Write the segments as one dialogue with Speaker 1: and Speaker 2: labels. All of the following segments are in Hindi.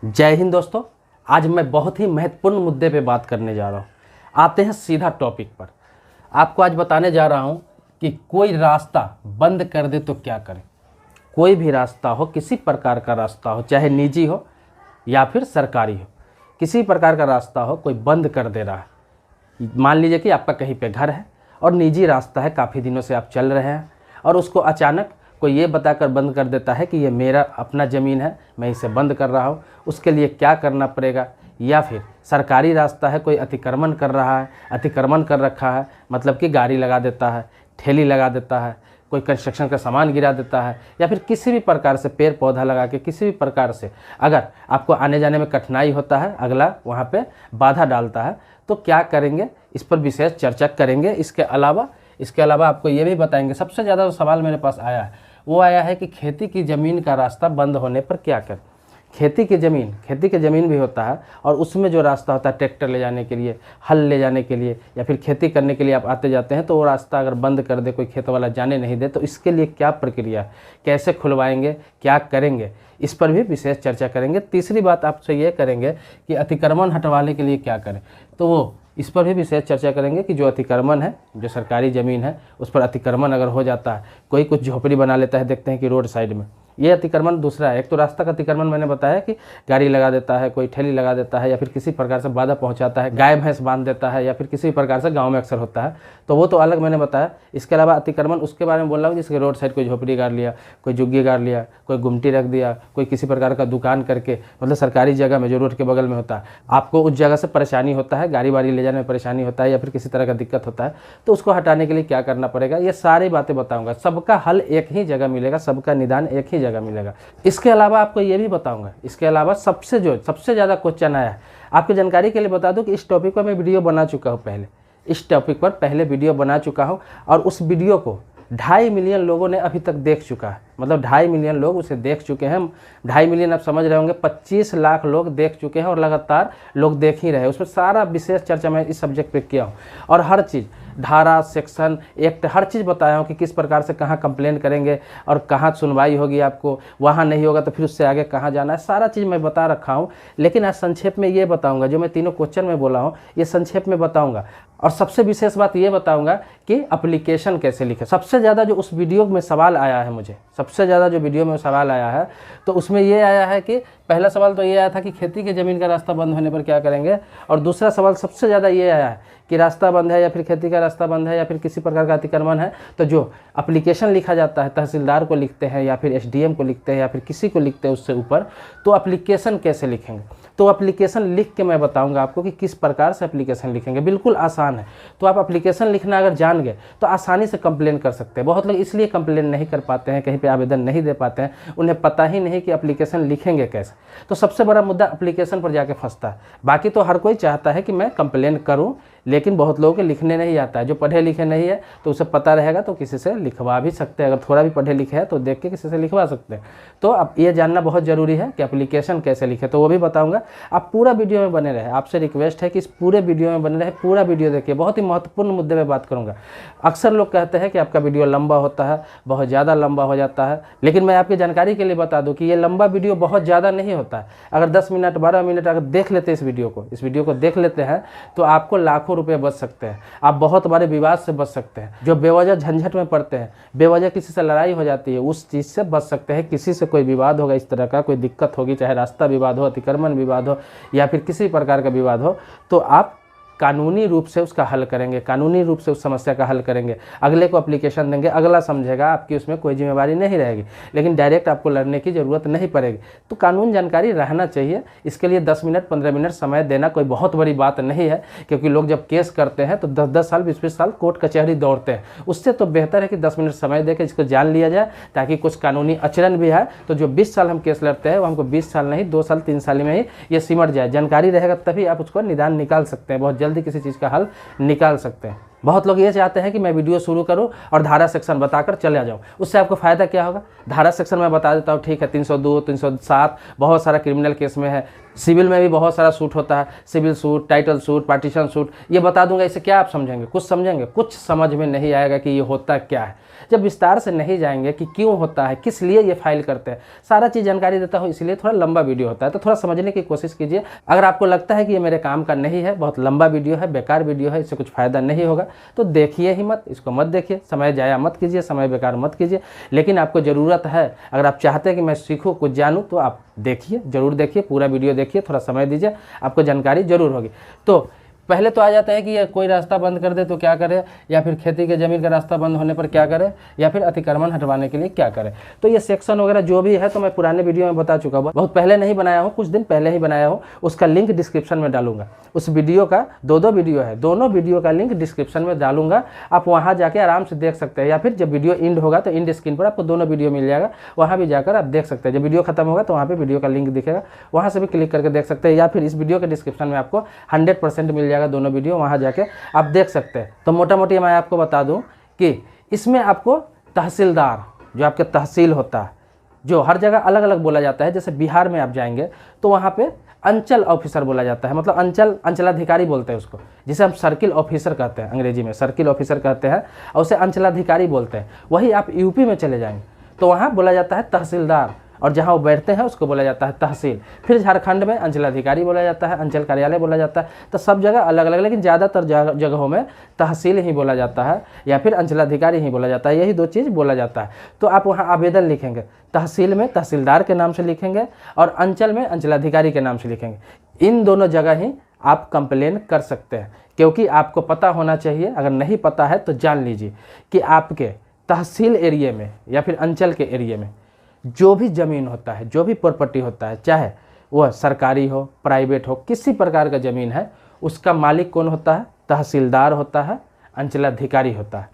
Speaker 1: जय हिंद दोस्तों। आज मैं बहुत ही महत्वपूर्ण मुद्दे पे बात करने जा रहा हूँ। आते हैं सीधा टॉपिक पर। आपको आज बताने जा रहा हूँ कि कोई रास्ता बंद कर दे तो क्या करें। कोई भी रास्ता हो, किसी प्रकार का रास्ता हो, चाहे निजी हो या फिर सरकारी हो, किसी प्रकार का रास्ता हो, कोई बंद कर दे रहा है। मान लीजिए कि आपका कहीं पे घर है और निजी रास्ता है, काफ़ी दिनों से आप चल रहे हैं और उसको अचानक कोई ये बताकर बंद कर देता है कि ये मेरा अपना ज़मीन है, मैं इसे बंद कर रहा हूँ। उसके लिए क्या करना पड़ेगा? या फिर सरकारी रास्ता है, कोई अतिक्रमण कर रहा है, अतिक्रमण कर रखा है, मतलब कि गाड़ी लगा देता है, ठेली लगा देता है, कोई कंस्ट्रक्शन का सामान गिरा देता है, या फिर किसी भी प्रकार से पेड़ पौधा लगा के किसी भी प्रकार से अगर आपको आने जाने में कठिनाई होता है, अगला वहाँ पे बाधा डालता है, तो क्या करेंगे, इस पर विशेष चर्चा करेंगे। इसके अलावा आपको ये भी बताएंगे। सबसे ज़्यादा जो सवाल मेरे पास आया है वो आया है कि खेती की ज़मीन का रास्ता बंद होने पर क्या करें। खेती की ज़मीन भी होता है और उसमें जो रास्ता होता है ट्रैक्टर ले जाने के लिए, हल ले जाने के लिए, या फिर खेती करने के लिए आप आते जाते हैं, तो वो रास्ता अगर बंद कर दे, कोई खेत वाला जाने नहीं दे, तो इसके लिए क्या प्रक्रिया है, कैसे खुलवाएंगे, क्या करेंगे, इस पर भी विशेष चर्चा करेंगे। तीसरी बात आपसे ये करेंगे कि अतिक्रमण हटवाने के लिए क्या करें, तो वो इस पर भी विशेष चर्चा करेंगे कि जो अतिक्रमण है, जो सरकारी ज़मीन है, उस पर अतिक्रमण अगर हो जाता है, कोई कुछ झोपड़ी बना लेता है, देखते हैं कि रोड साइड में, ये अतिक्रमण दूसरा है। एक तो रास्ता का अतिक्रमण मैंने बताया कि गाड़ी लगा देता है, कोई ठेली लगा देता है, या फिर किसी प्रकार से बाधा पहुंचाता है, गाय भैंस बांध देता है, या फिर किसी प्रकार से गांव में अक्सर होता है, तो वो तो अलग मैंने बताया। इसके अलावा अतिक्रमण उसके बारे में बोल रहा हूँ जिसके रोड साइड कोई झोपड़ी गाड़ लिया, कोई झुग्गी गाड़ लिया, कोई गुमटी रख दिया, कोई किसी प्रकार का दुकान करके, मतलब सरकारी जगह में जो रोड के बगल में होता है, आपको उस जगह से परेशानी होता है, गाड़ी वाड़ी ले जाने में परेशानी होता है, या फिर किसी तरह का दिक्कत होता है, तो उसको हटाने के लिए क्या करना पड़ेगा, ये सारी बातें बताऊँगा। सबका हल एक ही जगह मिलेगा, सबका निदान एक ही जगह मिलेगा। इसके अलावा आपको ये भी बताऊंगा, इसके अलावा सबसे ज़्यादा क्वेश्चन आया है, आपकी जानकारी के लिए बता दूं कि इस टॉपिक पर मैं वीडियो बना चुका हूं पहले। इस टॉपिक पर पहले वीडियो बना चुका हूं और उस वीडियो को 2.5 मिलियन लोगों ने अभी तक देख चुका है। मतलब 2.5 मिलियन लोग उसे देख चुके हैं। 2.5 मिलियन आप समझ रहे होंगे, 25 लाख लोग देख चुके हैं और लगातार लोग देख ही रहे हैं। उसमें सारा विशेष चर्चा मैं इस सब्जेक्ट पे किया हूँ और हर चीज़, धारा, सेक्शन, एक्ट, हर चीज़ बताया हूँ कि किस प्रकार से कहाँ कंप्लेन करेंगे और कहाँ सुनवाई होगी, आपको वहाँ नहीं होगा तो फिर उससे आगे कहाँ जाना है, सारा चीज़ मैं बता रखा हूँ। लेकिन आज संक्षेप में ये बताऊँगा, जो मैं तीनों क्वेश्चन में बोला हूँ ये संक्षेप में बताऊँगा। और सबसे विशेष बात ये बताऊंगा कि एप्लीकेशन कैसे लिखें। सबसे ज़्यादा जो उस वीडियो में सवाल आया है, मुझे सबसे ज़्यादा जो वीडियो में सवाल आया है, तो उसमें ये आया है कि पहला सवाल तो ये आया था कि खेती की ज़मीन का रास्ता बंद होने पर क्या करेंगे, और दूसरा सवाल सबसे ज़्यादा ये आया है कि रास्ता बंद है या फिर खेती का रास्ता बंद है या फिर किसी प्रकार का अतिक्रमण है, तो जो एप्लीकेशन लिखा जाता है, तहसीलदार को लिखते हैं या फिर एसडीएम को लिखते हैं या फिर किसी को लिखते हैं उससे ऊपर, तो एप्लीकेशन कैसे लिखेंगे। तो एप्लीकेशन लिख के मैं बताऊंगा आपको कि किस प्रकार से एप्लीकेशन लिखेंगे। बिल्कुल आसान है। तो आप एप्लीकेशन लिखना अगर जान गए तो आसानी से कंप्लेन कर सकते हैं। बहुत लोग इसलिए कंप्लेन नहीं कर पाते हैं, कहीं पे आवेदन नहीं दे पाते हैं, उन्हें पता ही नहीं कि एप्लीकेशन लिखेंगे कैसे। तो सबसे बड़ा मुद्दा एप्लीकेशन पर जाके फंसता है। बाकी तो हर कोई चाहता है कि मैं कंप्लेन करूं, लेकिन बहुत लोगों के लिखने नहीं आता है। जो पढ़े लिखे नहीं है तो उसे पता रहेगा तो किसी से लिखवा भी सकते हैं। अगर थोड़ा भी पढ़े लिखे हैं तो देख के किसी से लिखवा सकते हैं। तो अब ये जानना बहुत ज़रूरी है कि एप्लीकेशन कैसे लिखे, तो वो भी बताऊंगा। आप पूरा वीडियो में बने रहे। आपसे रिक्वेस्ट है कि इस पूरे वीडियो में बने रहे, पूरा वीडियो देखिए। बहुत ही महत्वपूर्ण मुद्दे पे बात करूंगा। अक्सर लोग कहते हैं कि आपका वीडियो लंबा होता है, बहुत ज़्यादा लंबा हो जाता है, लेकिन मैं आपकी जानकारी के लिए बता दूं कि ये लंबा वीडियो बहुत ज़्यादा नहीं होता है। अगर 10 मिनट 12 मिनट अगर देख लेते हैं इस वीडियो को देख लेते हैं तो आपको लाखों रुपये बच सकते हैं। आप बहुत बड़े विवाद से बच सकते हैं। जो बेवजह झंझट में पड़ते हैं, बेवजह किसी से लड़ाई हो जाती है, उस चीज़ से बच सकते हैं। किसी से कोई विवाद होगा, इस तरह का कोई दिक्कत होगी, चाहे रास्ता विवाद हो, अतिक्रमण विवाद हो या फिर किसी प्रकार का विवाद हो, तो आप कानूनी रूप से उसका हल करेंगे, कानूनी रूप से उस समस्या का हल करेंगे। अगले को एप्लीकेशन देंगे, अगला समझेगा, आपकी उसमें कोई जिम्मेवारी नहीं रहेगी, लेकिन डायरेक्ट आपको लड़ने की ज़रूरत नहीं पड़ेगी। तो कानून जानकारी रहना चाहिए। इसके लिए 10 मिनट 15 मिनट समय देना कोई बहुत बड़ी बात नहीं है, क्योंकि लोग जब केस करते हैं तो 10-10 साल 20-20 साल कोर्ट कचहरी दौड़ते हैं। उससे तो बेहतर है कि 10 मिनट समय देकर इसको जान लिया जाए, ताकि कुछ कानूनी अचरण भी है तो जो 20 साल हम केस लड़ते हैं वो हमको 20 साल नहीं, 2 साल 3 साल में ही ये सिमट जाए। जानकारी रहेगा तभी आप उसको निदान निकाल सकते हैं, बहुत जल्दी किसी चीज़ का हल निकाल सकते हैं। बहुत लोग ये चाहते हैं कि मैं वीडियो शुरू करूं और धारा सेक्शन बताकर चले जाऊं। उससे आपको फ़ायदा क्या होगा? धारा सेक्शन में बता देता हूं, ठीक है, 302, 307 बहुत सारा क्रिमिनल केस में है। सिविल में भी बहुत सारा सूट होता है, civil suit, title suit, partition suit, ये बता दूंगा। इससे क्या आप समझेंगे? कुछ समझेंगे? कुछ समझ में नहीं आएगा कि ये होता क्या है। जब विस्तार से नहीं जाएंगे कि क्यों होता है, किस लिए ये फाइल करते हैं, सारा चीज़ जानकारी देता हूँ, इसलिए थोड़ा लंबा वीडियो होता है, तो थोड़ा समझने की कोशिश कीजिए। अगर आपको लगता है कि ये मेरे काम का नहीं है, बहुत लंबा वीडियो है, बेकार वीडियो है, इससे कुछ फ़ायदा नहीं होगा, तो देखिए ही मत, इसको मत देखिए, समय जाया मत कीजिए, समय बेकार मत कीजिए। लेकिन आपको ज़रूरत है, अगर आप चाहते हैं कि मैं सीखूँ, कुछ जानूँ, तो आप देखिए, ज़रूर देखिए, पूरा वीडियो देखिए, थोड़ा समय दीजिए, आपको जानकारी ज़रूर होगी। तो पहले तो आ जाता है कि ये कोई रास्ता बंद कर दे तो क्या करे, या फिर खेती के ज़मीन का रास्ता बंद होने पर क्या करे, या फिर अतिक्रमण हटवाने के लिए क्या करे। तो ये सेक्शन वगैरह जो भी है तो मैं पुराने वीडियो में बता चुका हूँ, बहुत पहले नहीं बनाया हूँ, कुछ दिन पहले ही बनाया हूँ, उसका लिंक डिस्क्रिप्शन में डालूंगा। उस वीडियो का दो वीडियो है, दोनों वीडियो का लिंक डिस्क्रिप्शन में डालूंगा, आप वहाँ जाके आराम से देख सकते हैं, या फिर जब वीडियो एंड होगा तो एंड स्क्रीन पर आपको दोनों वीडियो मिल जाएगा, वहाँ भी जाकर आप देख सकते हैं। जब वीडियो खत्म होगा तो वहाँ पर वीडियो का लिंक दिखेगा, वहाँ से भी क्लिक करके देख सकते हैं, या फिर इस वीडियो के डिस्क्रिप्शन में आपको 100% मिल जाएगा दोनों वीडियो, वहाँ जाके आप देख सकते हैं। तो मोटा मोटी मैं आपको बता दूं कि इसमें आपको तहसीलदार, जो आपके तहसील होता है, जो हर जगह अलग अलग बोला जाता है, जैसे बिहार में आप जाएंगे तो वहाँ पे अंचल ऑफिसर बोला जाता है, मतलब अंचलाधिकारी बोलते हैं उसको, जिसे हम सर्किल ऑफिसर कहते हैं, अंग्रेजी में सर्किल ऑफिसर कहते हैं, और उसे अंचलाधिकारी बोलते हैं। वही आप यूपी में चले जाएंगे तो वहाँ बोला जाता है तहसीलदार, और जहाँ वो बैठते हैं उसको बोला जाता है तहसील। फिर झारखंड में अंचलाधिकारी बोला जाता है, अंचल कार्यालय बोला जाता है। तो सब जगह अलग अलग, लेकिन ज़्यादातर जगहों में तहसील ही बोला जाता है या फिर अंचलाधिकारी ही बोला जाता है, यही दो चीज़ बोला जाता है। तो आप वहाँ आवेदन लिखेंगे, तहसील में तहसीलदार के नाम से लिखेंगे और अंचल में अंचलाधिकारी के नाम से लिखेंगे। इन दोनों जगह ही आप कंप्लेन कर सकते हैं, क्योंकि आपको पता होना चाहिए, अगर नहीं पता है तो जान लीजिए कि आपके तहसील एरिया में या फिर अंचल के एरिया में जो भी ज़मीन होता है, जो भी प्रॉपर्टी होता है, चाहे वह सरकारी हो, प्राइवेट हो, किसी प्रकार का ज़मीन है, उसका मालिक कौन होता है? तहसीलदार होता है, अंचलाधिकारी होता है।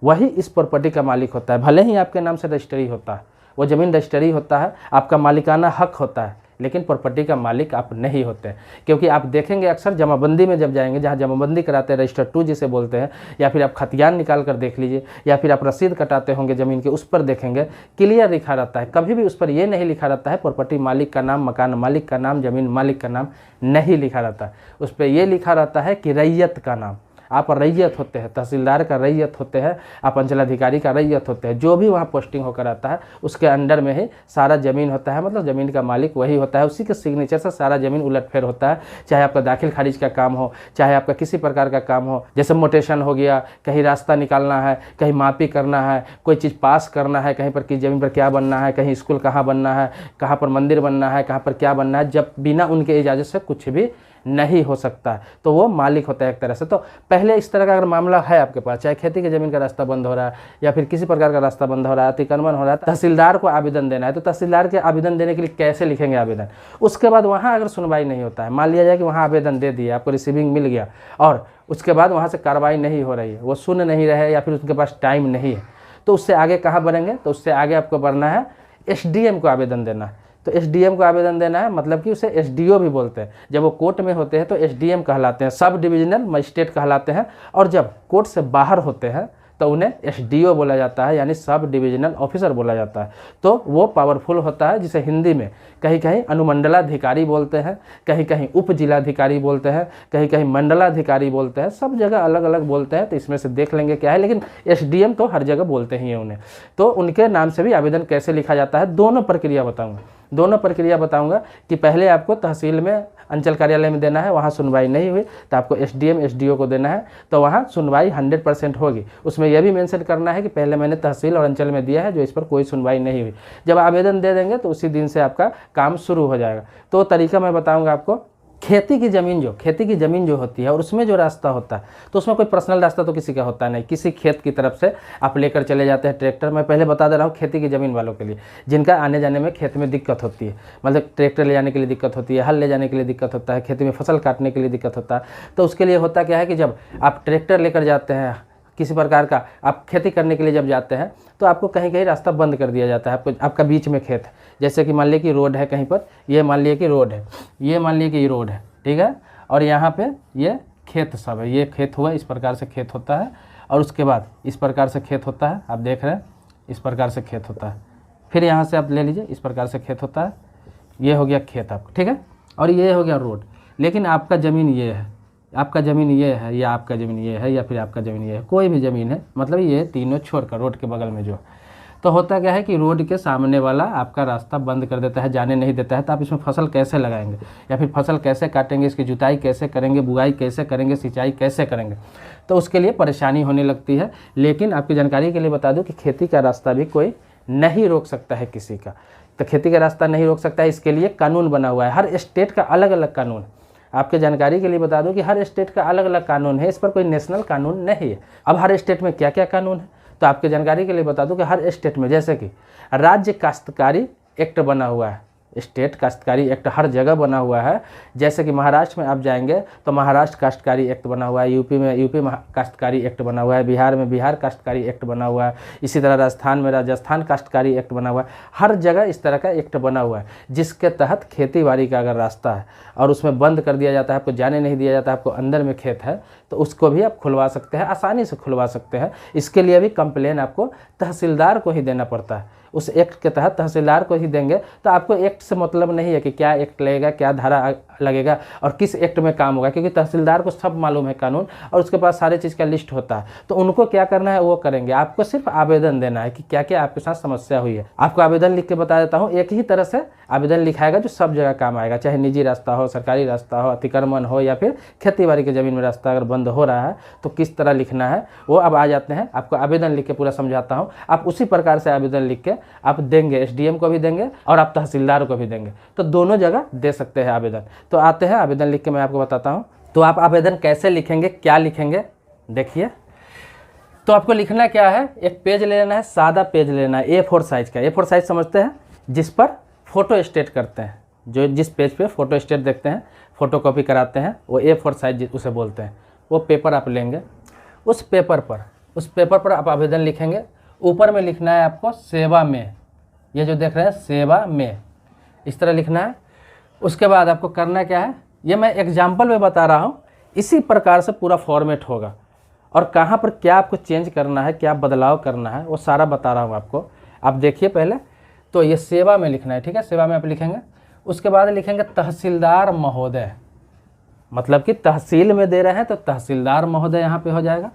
Speaker 1: वही इस प्रॉपर्टी का मालिक होता है। भले ही आपके नाम से रजिस्ट्री होता है, वो ज़मीन रजिस्ट्री होता है, आपका मालिकाना हक होता है, लेकिन प्रॉपर्टी का मालिक आप नहीं होते। क्योंकि आप देखेंगे अक्सर जमाबंदी में जब जाएंगे, जहाँ जमाबंदी कराते हैं, रजिस्टर 2 जिसे बोलते हैं, या फिर आप खतियान निकाल कर देख लीजिए, या फिर आप रसीद कटाते होंगे ज़मीन के, उस पर देखेंगे क्लियर लिखा रहता है। कभी भी उस पर यह नहीं लिखा रहता है प्रॉपर्टी मालिक का नाम, मकान मालिक का नाम, ज़मीन मालिक का नाम नहीं लिखा रहता है। उस पर यह लिखा रहता है कि रैयत का नाम। आप रैयत होते हैं, तहसीलदार का रैयत होते हैं, आप अंचलाधिकारी का रैयत होते हैं। जो भी वहाँ पोस्टिंग होकर आता है उसके अंडर में ही सारा ज़मीन होता है, मतलब ज़मीन का मालिक वही होता है। उसी के सिग्नेचर से सारा ज़मीन उलटफेर होता है, चाहे आपका दाखिल खारिज का काम हो, चाहे आपका किसी प्रकार का काम हो, जैसे मोटेशन हो गया, कहीं रास्ता निकालना है, कहीं मापी करना है, कोई चीज़ पास करना है, कहीं पर किस ज़मीन पर क्या बनना है, कहीं स्कूल कहाँ बनना है, कहाँ पर मंदिर बनना है, कहाँ पर क्या बनना है, जब बिना उनके इजाज़त से कुछ भी नहीं हो सकता है, तो वो मालिक होता है एक तरह से। तो पहले इस तरह का अगर मामला है आपके पास, चाहे खेती की ज़मीन का रास्ता बंद हो रहा है या फिर किसी प्रकार का रास्ता बंद हो रहा है, अतिक्रमण हो रहा है, तहसीलदार को आवेदन देना है। तो तहसीलदार के आवेदन देने के लिए कैसे लिखेंगे आवेदन? उसके बाद वहाँ अगर सुनवाई नहीं होता है, मान लिया जाए कि वहाँ आवेदन दे दिया, आपको रिसीविंग मिल गया और उसके बाद वहाँ से कार्रवाई नहीं हो रही है, वो सुन नहीं रहे या फिर उनके पास टाइम नहीं है, तो उससे आगे कहाँ बढ़ेंगे? तो उससे आगे आपको बढ़ना है SDM को आवेदन देना है। तो SDM को आवेदन देना है, मतलब कि उसे SDO भी बोलते हैं। जब वो कोर्ट में होते हैं तो SDM कहलाते हैं, सब डिविजनल मजिस्ट्रेट कहलाते हैं, और जब कोर्ट से बाहर होते हैं तो उन्हें SDO बोला जाता है, यानी सब डिविजनल ऑफिसर बोला जाता है। तो वो पावरफुल होता है, जिसे हिंदी में कहीं कहीं अनुमंडलाधिकारी बोलते हैं, कहीं कहीं उप जिलाधिकारी बोलते हैं, कहीं कहीं मंडलाधिकारी बोलते हैं, सब जगह अलग अलग बोलते हैं। तो इसमें से देख लेंगे क्या है, लेकिन SDM तो हर जगह बोलते ही हैं उन्हें। तो उनके नाम से भी आवेदन कैसे लिखा जाता है, दोनों प्रक्रिया बताऊंगा कि पहले आपको तहसील में, अंचल कार्यालय में देना है, वहाँ सुनवाई नहीं हुई तो आपको SDM SDO को देना है, तो वहाँ सुनवाई 100% होगी। उसमें यह भी मेंशन करना है कि पहले मैंने तहसील और अंचल में दिया है, जो इस पर कोई सुनवाई नहीं हुई। जब आवेदन दे देंगे तो उसी दिन से आपका काम शुरू हो जाएगा। तो तरीका मैं बताऊँगा आपको। खेती की ज़मीन जो होती है और उसमें जो रास्ता होता है, तो उसमें कोई पर्सनल रास्ता तो किसी का होता नहीं, किसी खेत की तरफ से आप लेकर चले जाते हैं ट्रैक्टर। मैं पहले बता दे रहा हूँ खेती की ज़मीन वालों के लिए, जिनका आने जाने में खेत में दिक्कत होती है, मतलब ट्रैक्टर ले जाने के लिए दिक्कत होती है, हल ले जाने के लिए दिक्कत होता है, खेती में फसल काटने के लिए दिक्कत होता है। तो उसके लिए होता क्या है कि जब आप ट्रैक्टर लेकर जाते हैं, किसी प्रकार का आप खेती करने के लिए जब जाते हैं, तो आपको कहीं कहीं रास्ता बंद कर दिया जाता है। आपका बीच में खेत है, जैसे कि मान लिया कि रोड है कहीं पर, ये मान लिया कि रोड है, ये मान लिया कि ये रोड है, ठीक है, और यहाँ पे ये खेत सब है, ये खेत हुआ, इस प्रकार से खेत होता है, और उसके बाद इस प्रकार से खेत होता है, आप देख रहे हैं, इस प्रकार से खेत होता है। फिर यहाँ से आप ले लीजिए, इस प्रकार से खेत होता है, ये हो गया खेत आपका, ठीक है, और ये हो गया रोड। लेकिन आपका ज़मीन ये है, आपका ज़मीन ये है या आपका ज़मीन ये है या फिर आपका ज़मीन ये है, कोई भी ज़मीन है, मतलब ये तीनों छोड़कर रोड के बगल में जो, तो होता क्या है कि रोड के सामने वाला आपका रास्ता बंद कर देता है, जाने नहीं देता है। तो आप इसमें फसल कैसे लगाएंगे या फिर फसल कैसे काटेंगे, इसकी जुताई कैसे करेंगे, बुआई कैसे करेंगे, सिंचाई कैसे करेंगे, तो उसके लिए परेशानी होने लगती है। लेकिन आपकी जानकारी के लिए बता दूं कि खेती का रास्ता भी कोई नहीं रोक सकता है किसी का। तो खेती का रास्ता नहीं रोक सकता है, इसके लिए कानून बना हुआ है। हर स्टेट का अलग अलग कानून, आपके जानकारी के लिए बता दूं कि हर स्टेट का अलग अलग कानून है, इस पर कोई नेशनल कानून नहीं है। अब हर स्टेट में क्या क्या कानून है, तो आपके जानकारी के लिए बता दूं कि हर स्टेट में, जैसे कि राज्य काश्तकारी एक्ट बना हुआ है, स्टेट काश्तकारी एक्ट हर जगह बना हुआ है। जैसे कि महाराष्ट्र में आप जाएंगे तो महाराष्ट्र काश्तकारी एक्ट बना हुआ है, यूपी में यूपी काश्तकारी एक्ट बना हुआ है, बिहार में बिहार काश्तकारी एक्ट बना हुआ है, इसी तरह राजस्थान में राजस्थान काश्तकारी एक्ट बना हुआ है। हर जगह इस तरह का एक्ट बना हुआ है, जिसके तहत खेती बाड़ी का अगर रास्ता है और उसमें बंद कर दिया जाता है, आपको जाने नहीं दिया जाता, आपको अंदर में खेत है, तो उसको भी आप खुलवा सकते हैं, आसानी से खुलवा सकते हैं। इसके लिए भी कंप्लेन आपको तहसीलदार को ही देना पड़ता है। उस एक्ट के तहत तहसीलदार को ही देंगे, तो आपको एक्ट से मतलब नहीं है कि क्या एक्ट लगेगा, क्या धारा लगेगा और किस एक्ट में काम होगा, क्योंकि तहसीलदार को सब मालूम है कानून और उसके पास सारे चीज़ का लिस्ट होता है। तो उनको क्या करना है वो करेंगे, आपको सिर्फ आवेदन देना है कि क्या क्या आपके साथ समस्या हुई है। आपको आवेदन लिख के बता देता हूँ, एक ही तरह से आवेदन लिखाएगा जो सब जगह काम आएगा, चाहे निजी रास्ता हो, सरकारी रास्ता हो, अतिक्रमण हो या फिर खेती बाड़ी की ज़मीन में रास्ता अगर बंद हो रहा है तो किस तरह लिखना है वो अब आ जाते हैं। आपको आवेदन लिख के पूरा समझाता हूँ, आप उसी प्रकार से आवेदन लिख के आप देंगे, एसडीएम को भी देंगे और आप तहसीलदार को भी देंगे, तो दोनों जगह दे सकते हैं आवेदन। तो आते हैं आवेदन लिख के मैं आपको बताता हूँ। तो आप आवेदन कैसे लिखेंगे, क्या लिखेंगे, देखिए। तो आपको लिखना क्या है, एक पेज ले लेना है, सादा पेज लेना है, A4 साइज का। A4 साइज समझते हैं, जिस पर फोटो स्टेट करते हैं, जो जिस पेज पे फोटो स्टेट देखते हैं, फोटो कॉपी कराते हैं, वो A4 साइज उसे बोलते हैं। वो पेपर आप लेंगे, उस पेपर पर आप आवेदन लिखेंगे। ऊपर में लिखना है आपको सेवा में, ये जो देख रहे हैं सेवा में, इस तरह लिखना है। उसके बाद आपको करना क्या है, ये मैं एग्जाम्पल में बता रहा हूँ, इसी प्रकार से पूरा फॉर्मेट होगा और कहाँ पर क्या आपको चेंज करना है, क्या बदलाव करना है, वो सारा बता रहा हूँ आपको। आप देखिए पहले, तो ये सेवा में लिखना है, ठीक है, सेवा में आप लिखेंगे। उसके बाद लिखेंगे तहसीलदार महोदय, मतलब कि तहसील में दे रहे हैं तो तहसीलदार महोदय यहाँ पे हो जाएगा।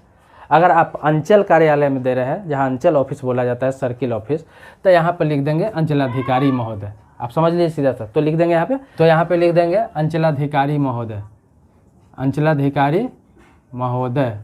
Speaker 1: अगर आप अंचल कार्यालय में दे रहे हैं, जहाँ अंचल ऑफिस बोला जाता है, सर्किल ऑफिस, तो यहाँ पे लिख देंगे अंचलाधिकारी महोदय। आप समझ लीजिए सीधा सा, तो लिख देंगे यहाँ पे, तो यहाँ पे लिख देंगे अंचलाधिकारी महोदय, अंचलाधिकारी महोदय,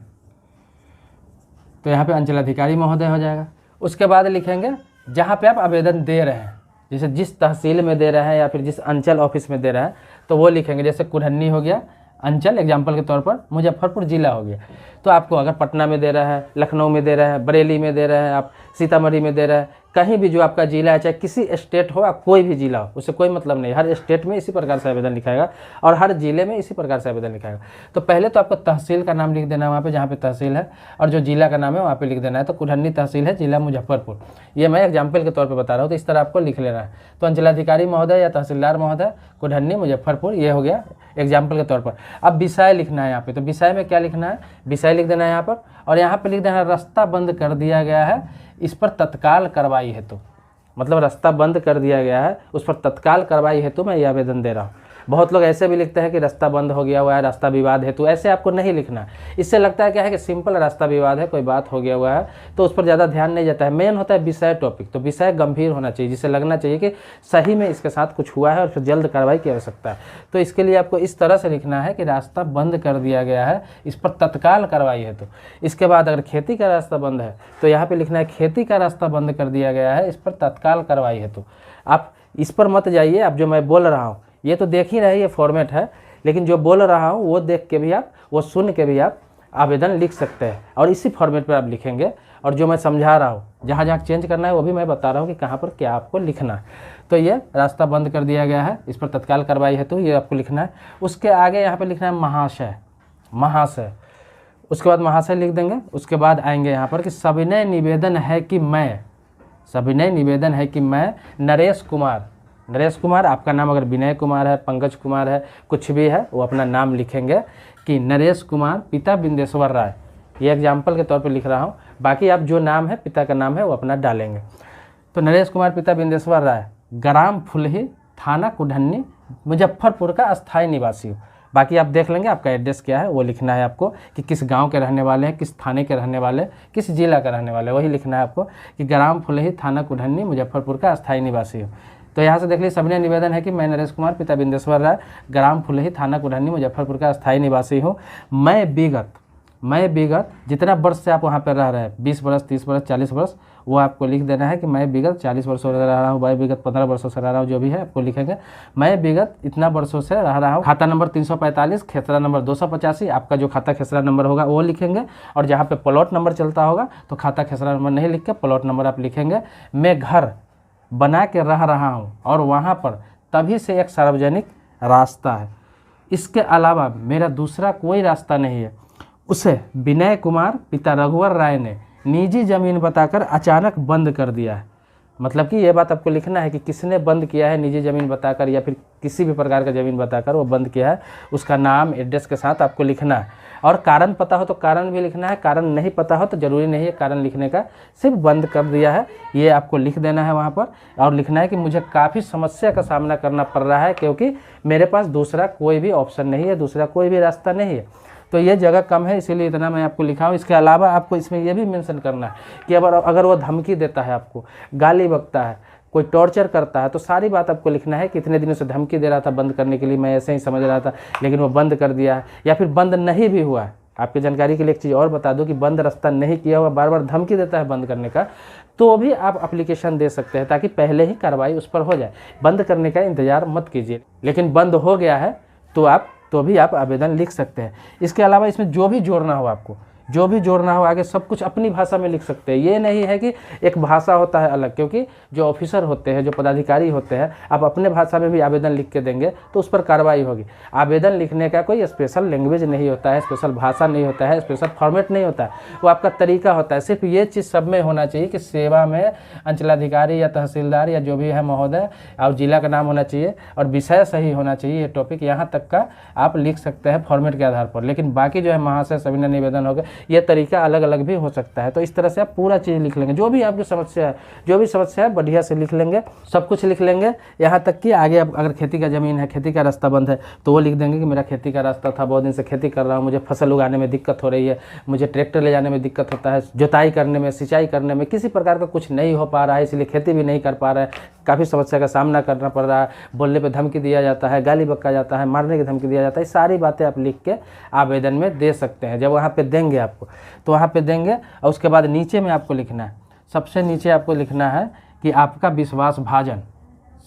Speaker 1: तो यहाँ पे अंचलाधिकारी महोदय हो जाएगा। उसके बाद लिखेंगे जहाँ पे आप आवेदन दे रहे हैं, जैसे जिस तहसील में दे रहे हैं या फिर जिस अंचल ऑफिस में दे रहे हैं, तो वो लिखेंगे। जैसे कुढ़न्नी हो गया अंचल, एग्जाम्पल के तौर पर मुजफ्फरपुर जिला हो गया, तो आपको अगर पटना में दे रहा है, लखनऊ में दे रहा है, बरेली में दे रहे हैं, आप सीतामढ़ी में दे रहे हैं, कहीं भी जो आपका जिला है, चाहे किसी स्टेट हो, आप कोई भी जिला हो, उससे कोई मतलब नहीं, हर स्टेट में इसी प्रकार से आवेदन लिखाएगा और हर जिले में इसी प्रकार से आवेदन लिखाएगा। तो पहले तो आपको तहसील का नाम लिख देना है वहाँ पे जहाँ पे तहसील है, और जो जिला का नाम है वहाँ पे लिख देना है। तो कुढ़न्नी तहसील है, जिला मुजफ्फरपुर, ये मैं एग्जाम्पल के तौर पर बता रहा हूँ, तो इस तरह आपको लिख लेना है। तो अंचलाधिकारी महोदय या तहसीलदार महोदय, कुढ़न्नी, मुजफ्फरपुर, ये हो गया एग्जाम्पल के तौर पर। अब विषय लिखना है यहाँ पे, तो विषय में क्या लिखना है, विषय लिख देना है यहाँ पर, और यहाँ पे लिख देना है रास्ता बंद कर दिया गया है, इस पर तत्काल कार्रवाई हेतु, मतलब रास्ता बंद कर दिया गया है, उस पर तत्काल कार्रवाई हेतु मैं ये आवेदन दे रहा हूँ। बहुत लोग ऐसे भी लिखते हैं कि रास्ता बंद हो गया हुआ है, रास्ता विवाद हेतु, ऐसे आपको नहीं लिखना। इससे लगता है क्या है कि सिंपल रास्ता विवाद है, कोई बात हो गया हुआ है, तो उस पर ज़्यादा ध्यान नहीं जाता है। मेन होता है विषय टॉपिक, तो विषय गंभीर होना चाहिए, जिससे लगना चाहिए कि सही में इसके साथ कुछ हुआ है और फिर जल्द कार्रवाई की आवश्यकता है। तो इसके लिए आपको इस तरह से लिखना है कि रास्ता बंद कर दिया गया है, इस पर तत्काल कार्रवाई हेतु। इसके बाद अगर खेती का रास्ता बंद है तो यहाँ पर लिखना है खेती का रास्ता बंद कर दिया गया है, इस पर तत्काल कार्रवाई हेतु। आप इस पर मत जाइए, आप जो मैं बोल रहा हूँ ये तो देख ही रहे, ये फॉर्मेट है, लेकिन जो बोल रहा हूँ वो देख के भी आप, वो सुन के भी आप आवेदन लिख सकते हैं, और इसी फॉर्मेट पर आप लिखेंगे। और जो मैं समझा रहा हूँ, जहाँ जहाँ चेंज करना है वो भी मैं बता रहा हूँ कि कहाँ पर क्या आपको लिखना है। तो ये रास्ता बंद कर दिया गया है, इस पर तत्काल कार्रवाई है, तो ये आपको लिखना है। उसके आगे यहाँ पर लिखना है महाशय, महाशय, उसके बाद महाशय लिख देंगे। उसके बाद आएंगे यहाँ पर कि सविनय निवेदन है कि मैं, सविनय निवेदन है कि मैं नरेश कुमार, नरेश कुमार, आपका नाम अगर विनय कुमार है, पंकज कुमार है, कुछ भी है, वो अपना नाम लिखेंगे कि नरेश कुमार पिता बिंदेश्वर राय, ये एग्जाम्पल के तौर पे लिख रहा हूँ, बाकी आप जो नाम है पिता का नाम है वो अपना डालेंगे। तो नरेश कुमार पिता बिंदेश्वर राय, ग्राम फुलही, थाना कुढ़न्नी, मुजफ्फरपुर का अस्थायी निवासी हो। बाकी आप देख लेंगे आपका एड्रेस क्या है, वो लिखना है आपको कि किस गांव के रहने वाले हैं, किस थाने के रहने वाले, किस जिला का रहने वाले, वही लिखना है आपको कि ग्राम फुलही, थाना कुढ़नी, मुजफ्फरपुर का अस्थायी निवासी हूँ। तो यहाँ से देख लीजिए, सविनय निवेदन है कि मैं नरेश कुमार पिता बिंदेश्वर राय, ग्राम फुलही, थाना कुढ़नी, मुजफ्फरपुर का अस्थायी निवासी हूँ। मैं विगत जितना वर्ष से आप वहाँ पर रह रहे हैं, 20 वर्ष, 30 वर्ष, 40 वर्ष, वो आपको लिख देना है कि मैं विगत 40 वर्षों से रह रहा हूँ, मैं विगत 15 वर्षों से रह रहा हूँ, जो भी है आपको लिखेंगे। मैं विगत इतना वर्षों से रह रहा हूँ। खाता नंबर 345, खेसरा नंबर 285, आपका जो खाता खेसरा नंबर होगा वो लिखेंगे। और जहाँ पे प्लॉट नंबर चलता होगा तो खाता खेसरा नंबर नहीं लिख के प्लॉट नंबर आप लिखेंगे। मैं घर बना के रह रहा हूँ और वहाँ पर तभी से एक सार्वजनिक रास्ता है, इसके अलावा मेरा दूसरा कोई रास्ता नहीं है। उसे विनय कुमार पिता रघुवर राय ने निजी ज़मीन बताकर अचानक बंद कर दिया है। मतलब कि ये बात आपको लिखना है कि किसने बंद किया है निजी ज़मीन बताकर, या फिर किसी भी प्रकार का ज़मीन बताकर वो बंद किया है, उसका नाम एड्रेस के साथ आपको लिखना है। और कारण पता हो तो कारण भी लिखना है, कारण नहीं पता हो तो ज़रूरी नहीं है कारण लिखने का, सिर्फ बंद कर दिया है ये आपको लिख देना है वहाँ पर। और लिखना है कि मुझे काफ़ी समस्या का सामना करना पड़ रहा है क्योंकि मेरे पास दूसरा कोई भी ऑप्शन नहीं है, दूसरा कोई भी रास्ता नहीं है, तो ये जगह कम है इसीलिए इतना मैं आपको लिखा हूँ। इसके अलावा आपको इसमें यह भी मेंशन करना है कि अगर वो धमकी देता है, आपको गाली बकता है, कोई टॉर्चर करता है, तो सारी बात आपको लिखना है। कितने दिनों से धमकी दे रहा था बंद करने के लिए, मैं ऐसे ही समझ रहा था, लेकिन वो बंद कर दिया है, या फिर बंद नहीं भी हुआ है। आपकी जानकारी के लिए एक चीज़ और बता दूं कि बंद रास्ता नहीं किया हुआ, बार बार धमकी देता है बंद करने का, तो भी आप एप्लीकेशन दे सकते हैं ताकि पहले ही कार्रवाई उस पर हो जाए। बंद करने का इंतजार मत कीजिए, लेकिन बंद हो गया है तो भी आप आवेदन लिख सकते हैं। इसके अलावा इसमें जो भी जोड़ना हो, आपको जो भी जोड़ना हो आगे सब कुछ अपनी भाषा में लिख सकते हैं। ये नहीं है कि एक भाषा होता है अलग, क्योंकि जो ऑफिसर होते हैं, जो पदाधिकारी होते हैं, आप अपने भाषा में भी आवेदन लिख के देंगे तो उस पर कार्रवाई होगी। आवेदन लिखने का कोई स्पेशल लैंग्वेज नहीं होता है, स्पेशल भाषा नहीं होता है, स्पेशल फॉर्मेट नहीं होता है, वो आपका तरीका होता है। सिर्फ ये चीज़ सब में होना चाहिए कि सेवा में अंचलाधिकारी या तहसीलदार या जो भी है महोदय, और जिला का नाम होना चाहिए और विषय सही होना चाहिए। ये टॉपिक यहाँ तक का आप लिख सकते हैं फॉर्मेट के आधार पर, लेकिन बाकी जो है महाशय सविनय निवेदन हो गया, ये तरीका अलग अलग भी हो सकता है। तो इस तरह से आप पूरा चीज़ लिख लेंगे, जो भी आपकी समस्या है, जो भी समस्या है बढ़िया से लिख लेंगे, सब कुछ लिख लेंगे। यहाँ तक कि आगे अब अगर खेती का ज़मीन है, खेती का रास्ता बंद है, तो वो लिख देंगे कि मेरा खेती का रास्ता था, बहुत दिन से खेती कर रहा हूँ, मुझे फसल उगाने में दिक्कत हो रही है, मुझे ट्रैक्टर ले जाने में दिक्कत होता है, जुताई करने में, सिंचाई करने में, किसी प्रकार का कुछ नहीं हो पा रहा है, इसलिए खेती भी नहीं कर पा रहा है, काफ़ी समस्या का सामना करना पड़ रहा है, बोलने पे धमकी दिया जाता है, गाली बक्का जाता है, मारने की धमकी दिया जाता है। सारी बातें आप लिख के आवेदन में दे सकते हैं। जब वहाँ पे देंगे आपको, तो वहाँ पे देंगे और उसके बाद नीचे में आपको लिखना है, सबसे नीचे आपको लिखना है कि आपका विश्वास भाजन,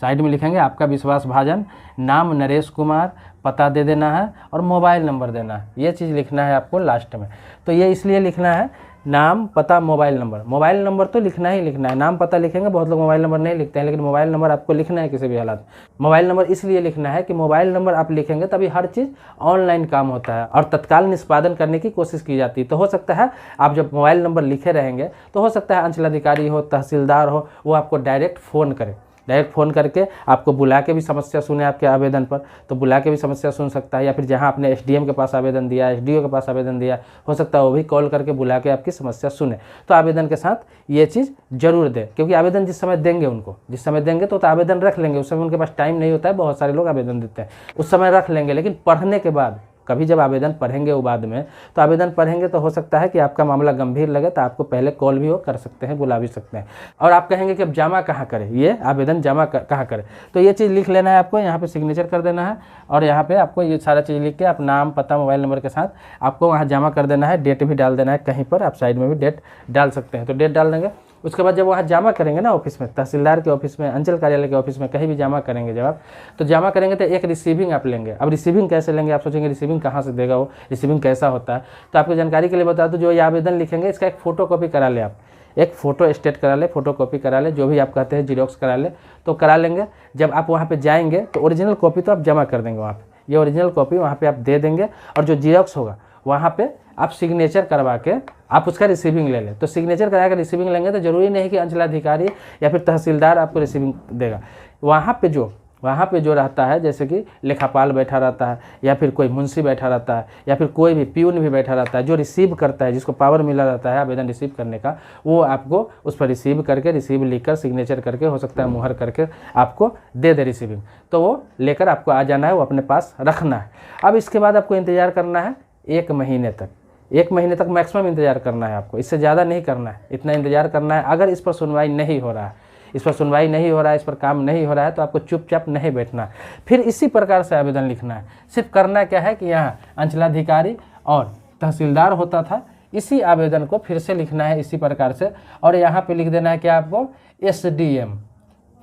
Speaker 1: साइड में लिखेंगे आपका विश्वास भाजन, नाम नरेश कुमार, पता दे देना है और मोबाइल नंबर देना है। ये चीज़ लिखना है आपको लास्ट में। तो ये इसलिए लिखना है, नाम पता मोबाइल नंबर, मोबाइल नंबर तो लिखना ही लिखना है। नाम पता लिखेंगे, बहुत लोग मोबाइल नंबर नहीं लिखते हैं, लेकिन मोबाइल नंबर आपको लिखना है किसी भी हालात। मोबाइल नंबर इसलिए लिखना है कि मोबाइल नंबर आप लिखेंगे तभी हर चीज़ ऑनलाइन काम होता है और तत्काल निष्पादन करने की कोशिश की जाती है। तो हो सकता है आप जब मोबाइल नंबर लिखे रहेंगे तो हो सकता है अंचलाधिकारी हो, तहसीलदार हो, वो आपको डायरेक्ट फ़ोन करे, डायरेक्ट फ़ोन करके आपको बुला के भी समस्या सुने आपके आवेदन पर, तो बुला के भी समस्या सुन सकता है। या फिर जहां आपने एसडीएम के पास आवेदन दिया, एसडीओ के पास आवेदन दिया, हो सकता है वो भी कॉल करके बुला के आपकी समस्या सुने। तो आवेदन के साथ ये चीज़ जरूर दें, क्योंकि आवेदन जिस समय देंगे उनको, जिस समय देंगे तो आवेदन रख लेंगे, उस समय उनके पास टाइम नहीं होता है, बहुत सारे लोग आवेदन देते हैं, उस समय रख लेंगे। लेकिन पढ़ने के बाद, कभी जब आवेदन पढ़ेंगे वो बाद में, तो आवेदन पढ़ेंगे तो हो सकता है कि आपका मामला गंभीर लगे तो आपको पहले कॉल भी वो कर सकते हैं, बुला भी सकते हैं। और आप कहेंगे कि अब जमा कहाँ करें, ये आवेदन जमा कहाँ करें, तो ये चीज़ लिख लेना है आपको, यहाँ पे सिग्नेचर कर देना है और यहाँ पे आपको ये सारा चीज़ लिख के आप नाम पता मोबाइल नंबर के साथ आपको वहाँ जमा कर देना है। डेट भी डाल देना है, कहीं पर आप साइड में भी डेट डाल सकते हैं, तो डेट डाल देंगे। उसके बाद जब वहाँ जमा करेंगे ना ऑफिस में, तहसीलदार के ऑफिस में, अंचल कार्यालय के ऑफिस में, कहीं भी जमा करेंगे जब आप, तो जमा करेंगे तो एक रिसीविंग आप लेंगे। अब रिसीविंग कैसे लेंगे, आप सोचेंगे रिसीविंग कहाँ से देगा वो, रिसीविंग कैसा होता है, तो आपकी जानकारी के लिए बता दूँ, जो ये आवेदन लिखेंगे इसका एक फ़ोटो कॉपी करा ले आप, एक फ़ोटो स्टेट करा ले, फोटो कॉपी करा ले, जो भी आप कहते हैं जीरोक्स करा ले, तो करा लेंगे। जब आप वहाँ पे जाएंगे तो ओरिजिनल कॉपी तो आप जमा कर देंगे वहाँ पे, ये ओरिजिनल कॉपी वहाँ पे आप दे देंगे और जो जीरोक्स होगा वहाँ पे आप सिग्नेचर करवा के आप उसका रिसीविंग ले लें। तो सिग्नेचर करा के रिसीविंग लेंगे तो ज़रूरी नहीं कि अंचलाधिकारी या फिर तहसीलदार आपको रिसीविंग देगा, वहाँ पे जो वहाँ पे जो रहता है, जैसे कि लेखापाल बैठा रहता है या फिर कोई मुंशी बैठा रहता है या फिर कोई भी प्यून भी बैठा रहता है, जो रिसीव करता है, जिसको पावर मिला रहता है आवेदन रिसीव करने का, वो आपको उस पर रिसीव करके, रिसीव लिखकर, सिग्नेचर करके, हो सकता है मुहर करके आपको दे दे रिसीविंग, तो वो लेकर आपको आ जाना है, वो अपने पास रखना है। अब इसके बाद आपको इंतज़ार करना है 1 महीने तक। 1 महीने तक मैक्सिमम इंतज़ार करना है आपको, इससे ज़्यादा नहीं करना है, इतना इंतज़ार करना है। अगर इस पर सुनवाई नहीं हो रहा है, इस पर सुनवाई नहीं हो रहा है, इस पर काम नहीं हो रहा है, तो आपको चुपचाप नहीं बैठना, फिर इसी प्रकार से आवेदन लिखना है। सिर्फ करना क्या है कि यहाँ अंचलाधिकारी और तहसीलदार होता था, इसी आवेदन को फिर से लिखना है इसी प्रकार से, और यहाँ पे लिख देना है कि आपको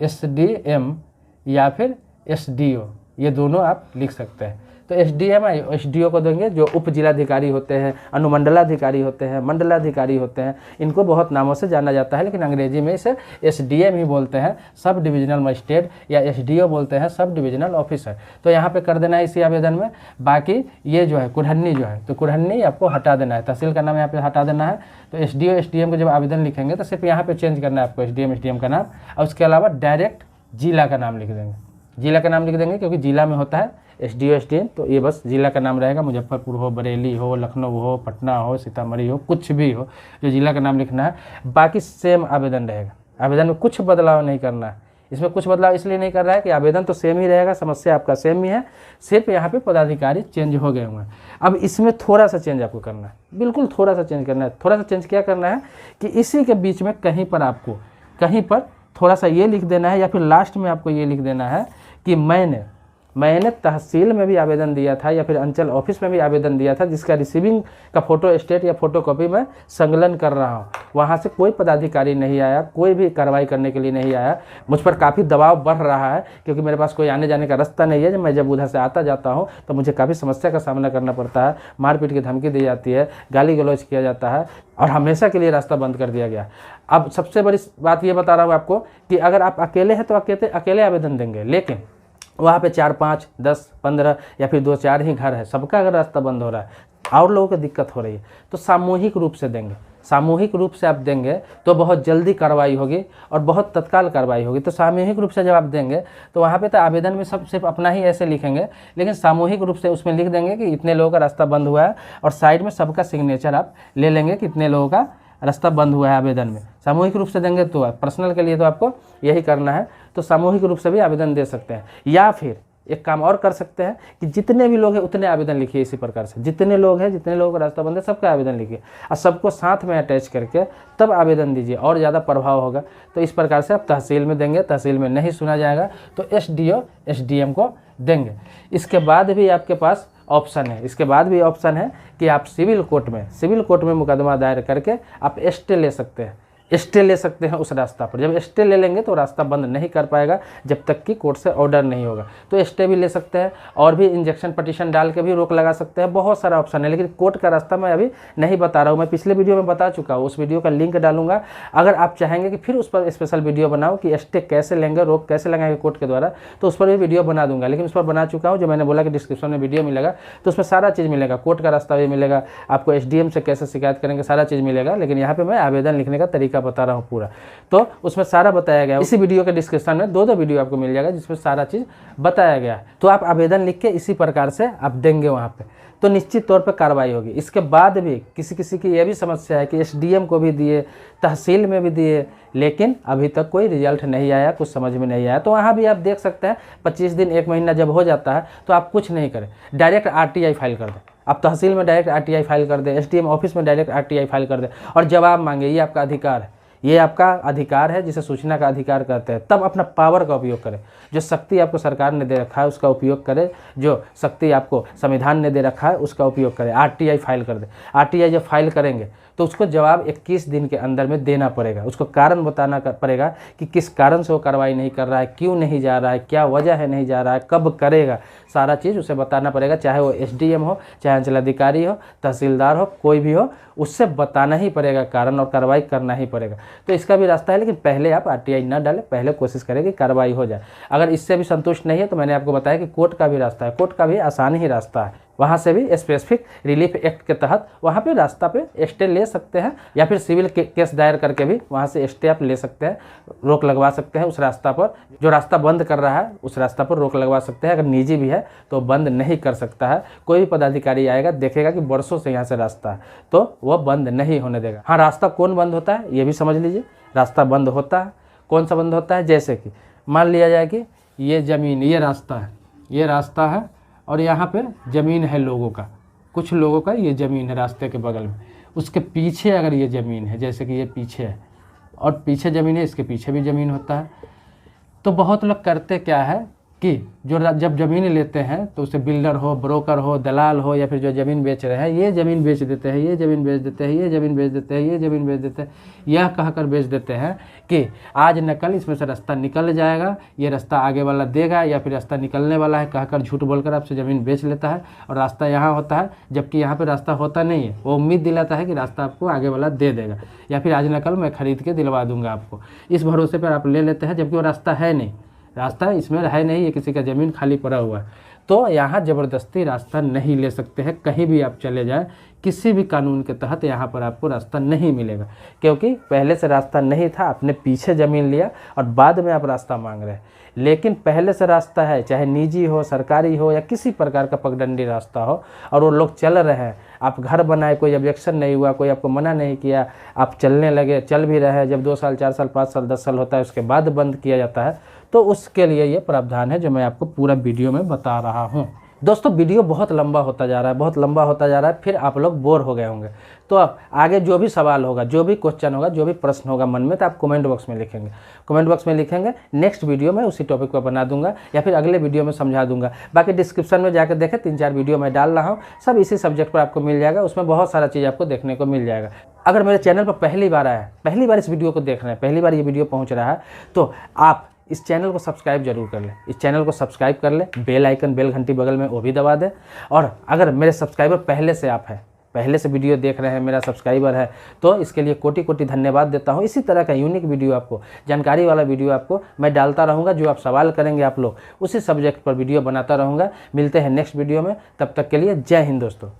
Speaker 1: SDM या फिर SDO, ये दोनों आप लिख सकते हैं। तो SDM या SDO को देंगे, जो उप जिलाधिकारी होते हैं, अनुमंडलाधिकारी होते हैं, मंडलाधिकारी होते हैं, इनको बहुत नामों से जाना जाता है, लेकिन अंग्रेजी में इसे SDM ही बोलते हैं, सब डिविजनल मजिस्ट्रेट, या SDO बोलते हैं, सब डिविजनल ऑफिसर। तो यहाँ पे कर देना है इसी आवेदन में। बाकी ये जो है कुढ़न्नी जो है, तो कुढ़न्नी आपको हटा देना है, तहसील का नाम यहाँ पे हटा देना है। तो SDO SDM को जब आवेदन लिखेंगे तो सिर्फ यहाँ पे चेंज करना है आपको SDM SDM का नाम, और उसके अलावा डायरेक्ट जिला का नाम लिख देंगे, जिला का नाम लिख देंगे, क्योंकि जिला में होता है SDO SDM, तो ये बस जिला का नाम रहेगा। मुजफ्फरपुर हो, बरेली हो, लखनऊ हो, पटना हो, सीतामढ़ी हो, कुछ भी हो, जो जिला का नाम लिखना है। बाकी सेम आवेदन रहेगा, आवेदन में कुछ बदलाव नहीं करना है। इसमें कुछ बदलाव इसलिए नहीं कर रहा है कि आवेदन तो सेम ही रहेगा, समस्या आपका सेम ही है, सिर्फ यहाँ पे पदाधिकारी चेंज हो गए हुए हैं। अब इसमें थोड़ा सा चेंज आपको करना है, बिल्कुल थोड़ा सा चेंज करना है। थोड़ा सा चेंज क्या करना है कि इसी के बीच में कहीं पर आपको, कहीं पर थोड़ा सा ये लिख देना है, या फिर लास्ट में आपको ये लिख देना है कि मैंने तहसील में भी आवेदन दिया था या फिर अंचल ऑफिस में भी आवेदन दिया था, जिसका रिसीविंग का फोटो स्टेट या फोटो कॉपी मैं संकलन कर रहा हूँ। वहाँ से कोई पदाधिकारी नहीं आया, कोई भी कार्रवाई करने के लिए नहीं आया। मुझ पर काफ़ी दबाव बढ़ रहा है, क्योंकि मेरे पास कोई आने जाने का रास्ता नहीं है। जब उधर से आता जाता हूँ तो मुझे काफ़ी समस्या का सामना करना पड़ता है, मारपीट की धमकी दी जाती है, गाली गलौज किया जाता है, और हमेशा के लिए रास्ता बंद कर दिया गया। अब सबसे बड़ी बात ये बता रहा हूँ आपको कि अगर आप अकेले हैं तो अकेले आवेदन देंगे, लेकिन वहाँ पे 4, 5, 10, 15 या फिर 2, 4 ही घर है, सबका अगर रास्ता बंद हो रहा है और लोगों को दिक्कत हो रही है, तो सामूहिक रूप से देंगे। सामूहिक रूप से आप देंगे तो बहुत जल्दी कार्रवाई होगी और बहुत तत्काल कार्रवाई होगी। तो सामूहिक रूप से जब आप देंगे तो वहाँ पे तो आवेदन में सब सिर्फ अपना ही ऐसे लिखेंगे, लेकिन सामूहिक रूप से उसमें लिख देंगे कि इतने लोगों का रास्ता बंद हुआ है, और साइड में सबका सिग्नेचर आप ले लेंगे कि इतने लोगों का रास्ता बंद हुआ है आवेदन में। सामूहिक रूप से देंगे तो पर्सनल के लिए तो आपको यही करना है, तो सामूहिक रूप से भी आवेदन दे सकते हैं। या फिर एक काम और कर सकते हैं कि जितने भी लोग हैं उतने आवेदन लिखिए, इसी प्रकार से जितने लोग हैं, जितने लोगों का रास्ता बंद है, सबका आवेदन लिखिए और सबको साथ में अटैच करके तब आवेदन दीजिए, और ज़्यादा प्रभाव होगा। तो इस प्रकार से आप तहसील में देंगे, तहसील में नहीं सुना जाएगा तो SDO SDM को देंगे। इसके बाद भी आपके पास ऑप्शन है, इसके बाद भी ऑप्शन है कि आप सिविल कोर्ट में मुकदमा दायर करके आप स्टे ले सकते हैं, स्टे ले सकते हैं उस रास्ता पर। जब स्टे ले लेंगे तो रास्ता बंद नहीं कर पाएगा जब तक कि कोर्ट से ऑर्डर नहीं होगा, तो स्टे भी ले सकते हैं, और भी इंजेक्शन पटिशन डाल के भी रोक लगा सकते हैं। बहुत सारा ऑप्शन है, लेकिन कोर्ट का रास्ता मैं अभी नहीं बता रहा हूँ, मैं पिछले वीडियो में बता चुका हूँ, उस वीडियो का लिंक डालूंगा। अगर आप चाहेंगे कि फिर उस पर स्पेशल वीडियो बनाओ कि स्टे कैसे लेंगे, रोक कैसे लगाएंगे कोर्ट के द्वारा, तो उस पर भी वीडियो बना दूंगा। लेकिन उस पर बना चुका हूँ, जो मैंने बोला कि डिस्क्रिप्शन में वीडियो मिलेगा, तो उसमें सारा चीज़ मिलेगा, कोर्ट का रास्ता भी मिलेगा, आपको SDM से कैसे शिकायत करेंगे, सारा चीज़ मिलेगा। लेकिन यहाँ पर मैं आवेदन लिखने का तरीका बता रहा हूँ पूरा, तो उसमें सारा बताया गया। इसी वीडियो के डिस्क्रिप्शन में 2 वीडियो आपको मिल जाएगा जिसमें सारा चीज़ बताया गया है। तो आप आवेदन लिख के इसी प्रकार से आप देंगे वहाँ पे, तो निश्चित तौर पे कार्रवाई होगी। इसके बाद भी किसी की ये भी समस्या है कि SDM को भी दिए, तहसील में भी दिए, लेकिन अभी तक कोई रिजल्ट नहीं आया, कुछ समझ में नहीं आया। तो वहाँ भी आप देख सकते हैं 25 दिन 1 महीना जब हो जाता है तो आप कुछ नहीं करें, डायरेक्ट RTI फाइल कर दें। आप तहसील में डायरेक्ट RTI फाइल कर दें, SDM ऑफिस में डायरेक्ट RTI फाइल कर दें और जवाब मांगे। ये आपका अधिकार है, ये आपका अधिकार है जिसे सूचना का अधिकार कहते हैं। तब अपना पावर का उपयोग करें, जो शक्ति आपको सरकार ने दे रखा है उसका उपयोग करें, जो शक्ति आपको संविधान ने दे रखा है उसका उपयोग करें। RTI फाइल कर दें। RTI जब फाइल करेंगे तो उसको जवाब 21 दिन के अंदर में देना पड़ेगा। उसको कारण बताना पड़ेगा कि किस कारण से वो कार्रवाई नहीं कर रहा है, क्यों नहीं जा रहा है, क्या वजह है नहीं जा रहा है, कब करेगा, सारा चीज़ उसे बताना पड़ेगा। चाहे वो SDM हो, चाहे अंचलाधिकारी हो, तहसीलदार हो, कोई भी हो, उससे बताना ही पड़ेगा कारण, और कार्रवाई करना ही पड़ेगा। तो इसका भी रास्ता है, लेकिन पहले आप RTI ना डालें, पहले कोशिश करें कि कार्रवाई हो जाए। अगर इससे भी संतुष्ट नहीं है तो मैंने आपको बताया कि कोर्ट का भी रास्ता है, कोर्ट का भी आसान ही रास्ता है, वहाँ से भी स्पेसिफिक रिलीफ एक्ट के तहत वहाँ पे रास्ता पे स्टे ले सकते हैं, या फिर सिविल केस दायर करके भी वहाँ से स्टे आप ले सकते हैं, रोक लगवा सकते हैं उस रास्ता पर। जो रास्ता बंद कर रहा है उस रास्ता पर रोक लगवा सकते हैं। अगर निजी भी है तो बंद नहीं कर सकता है। कोई भी पदाधिकारी आएगा देखेगा कि वर्षों से यहाँ से रास्ता है तो वह बंद नहीं होने देगा। हाँ, रास्ता कौन बंद होता है ये भी समझ लीजिए। रास्ता बंद होता है, कौन सा बंद होता है, जैसे कि मान लिया जाए कि ये ज़मीन, ये रास्ता है और यहाँ पे ज़मीन है लोगों का, कुछ लोगों का ये ज़मीन है रास्ते के बगल में। उसके पीछे अगर ये ज़मीन है, जैसे कि ये पीछे है और पीछे ज़मीन है, इसके पीछे भी ज़मीन होता है। तो बहुत लोग करते क्या है कि जो जब ज़मीन लेते हैं तो उसे बिल्डर हो, ब्रोकर हो, दलाल हो, या फिर जो ज़मीन बेच रहे हैं, ये ज़मीन बेच देते हैं, ये ज़मीन बेच देते हैं, ये ज़मीन बेच देते हैं, ये ज़मीन बेच देते हैं, यह कहकर बेच देते हैं कि आज न कल इसमें से रास्ता निकल जाएगा, ये रास्ता आगे वाला देगा या फिर रास्ता निकलने वाला है, कहकर झूठ बोलकर आपसे ज़मीन बेच लेता है और रास्ता यहाँ होता है, जबकि यहाँ पर रास्ता होता नहीं है। वो उम्मीद दिलाता है कि रास्ता आपको आगे वाला दे देगा या फिर आज न कल मैं खरीद के दिलवा दूंगा आपको। इस भरोसे पर आप ले लेते हैं, जबकि वो रास्ता है नहीं, रास्ता इसमें है नहीं, ये किसी का ज़मीन खाली पड़ा हुआ है। तो यहाँ ज़बरदस्ती रास्ता नहीं ले सकते हैं। कहीं भी आप चले जाएं, किसी भी कानून के तहत यहाँ पर आपको रास्ता नहीं मिलेगा, क्योंकि पहले से रास्ता नहीं था, आपने पीछे ज़मीन लिया और बाद में आप रास्ता मांग रहे हैं। लेकिन पहले से रास्ता है, चाहे निजी हो, सरकारी हो या किसी प्रकार का पगडंडी रास्ता हो, और वो लोग चल रहे हैं, आप घर बनाए, कोई ऑब्जेक्शन नहीं हुआ, कोई आपको मना नहीं किया, आप चलने लगे, चल भी रहे हैं। जब 2 साल, 4 साल, 5 साल, 10 साल होता है उसके बाद बंद किया जाता है, तो उसके लिए ये प्रावधान है जो मैं आपको पूरा वीडियो में बता रहा हूँ। दोस्तों, वीडियो बहुत लंबा होता जा रहा है, फिर आप लोग बोर हो गए होंगे। तो आप आगे जो भी सवाल होगा, जो भी क्वेश्चन होगा, जो भी प्रश्न होगा मन में, तो आप कमेंट बॉक्स में लिखेंगे। नेक्स्ट वीडियो में उसी टॉपिक पर बना दूंगा या फिर अगले वीडियो में समझा दूंगा। बाकी डिस्क्रिप्शन में जाकर देखें, 3-4 वीडियो मैं डाल रहा हूँ, सब इसी सब्जेक्ट पर आपको मिल जाएगा। उसमें बहुत सारा चीज़ आपको देखने को मिल जाएगा। अगर मेरे चैनल पर पहली बार इस वीडियो को देख रहे हैं, पहली बार ये वीडियो पहुँच रहा है, तो आप इस चैनल को सब्सक्राइब जरूर कर लें। इस चैनल को सब्सक्राइब कर लें, बेल आइकन, बेल घंटी बगल में वो भी दबा दें। और अगर मेरे सब्सक्राइबर पहले से वीडियो देख रहे हैं, मेरा सब्सक्राइबर है, तो इसके लिए कोटि धन्यवाद देता हूं। इसी तरह का यूनिक वीडियो आपको, जानकारी वाला वीडियो आपको मैं डालता रहूँगा। जो आप सवाल करेंगे आप लोग, उसी सब्जेक्ट पर वीडियो बनाता रहूँगा। मिलते हैं नेक्स्ट वीडियो में, तब तक के लिए जय हिंद दोस्तों।